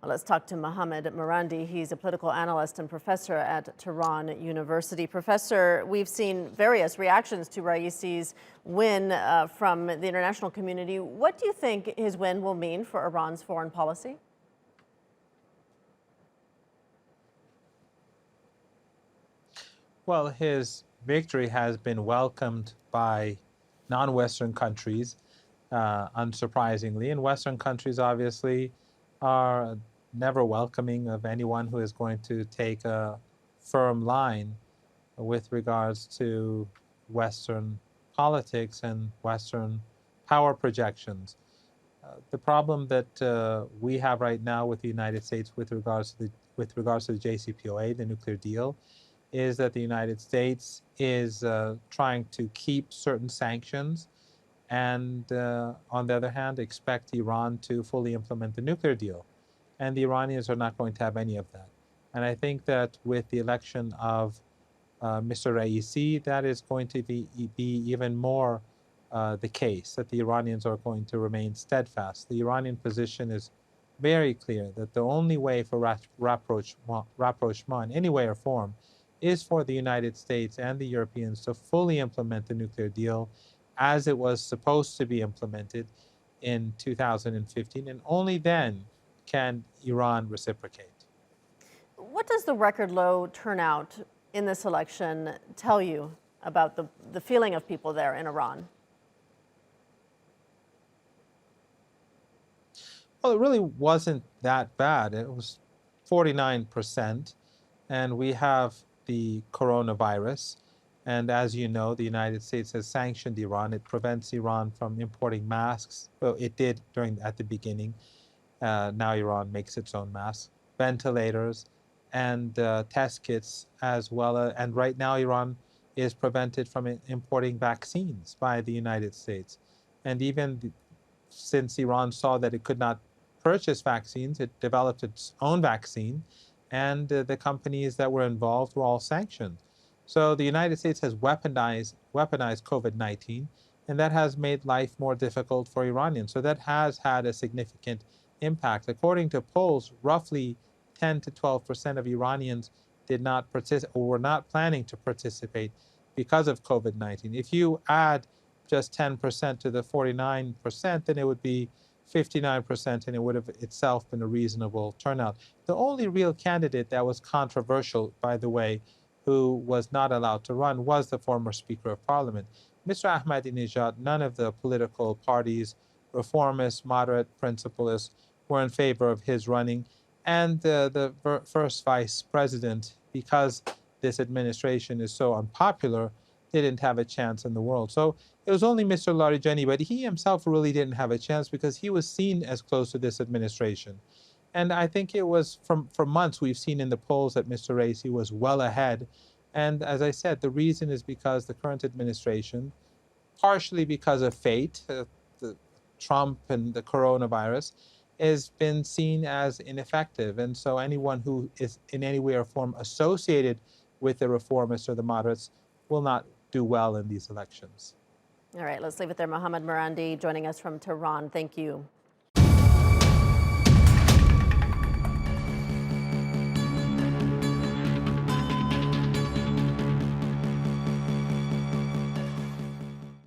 Well, let's talk to Mohammed Marandi. He's a political analyst and professor at Tehran University. Professor, we've seen various reactions to Raisi's win from the international community. What do you think his win will mean for Iran's foreign policy? Well, his victory has been welcomed by non-Western countries, unsurprisingly. And Western countries, obviously, are never welcoming of anyone who is going to take a firm line with regards to Western politics and Western power projections. The problem that we have right now with the United States with regards to the JCPOA, the nuclear deal, is that the United States is trying to keep certain sanctions and, on the other hand, expect Iran to fully implement the nuclear deal. And the Iranians are not going to have any of that. And I think that with the election of Mr. Raisi, that is going to be even more the case, that the Iranians are going to remain steadfast. The Iranian position is very clear that the only way for rapprochement, in any way or form, is for the United States and the Europeans to fully implement the nuclear deal as it was supposed to be implemented in 2015, and only then can Iran reciprocate. What does the record low turnout in this election tell you about the feeling of people there in Iran? Well, it really wasn't that bad. It was 49%, and we have the coronavirus. And as you know, the United States has sanctioned Iran. It prevents Iran from importing masks. Well, it did at the beginning. Now Iran makes its own masks, ventilators, and test kits as well. And right now Iran is prevented from importing vaccines by the United States. And even since Iran saw that it could not purchase vaccines, it developed its own vaccine, and the companies that were involved were all sanctioned. So the United States has weaponized COVID-19, and that has made life more difficult for Iranians. So that has had a significant impact. According to polls, roughly 10 to 12% of Iranians did not participate or were not planning to participate because of COVID-19. If you add just 10% to the 49%, then it would be 59%, and it would have itself been a reasonable turnout. The only real candidate that was controversial, by the way, who was not allowed to run, was the former Speaker of Parliament. Mr. Ahmadinejad, none of the political parties, reformists, moderate, principalists, were in favor of his running. And the first vice president, because this administration is so unpopular, didn't have a chance in the world. So it was only Mr. Larijani, but he himself really didn't have a chance because he was seen as close to this administration. And I think it was for months we've seen in the polls that Mr. Raisi was well ahead. And as I said, the reason is because the current administration, partially because of fate, the Trump and the coronavirus, has been seen as ineffective. And so anyone who is in any way or form associated with the reformists or the moderates will not do well in these elections. All right, let's leave it there. Mohammed Marandi joining us from Tehran. Thank you.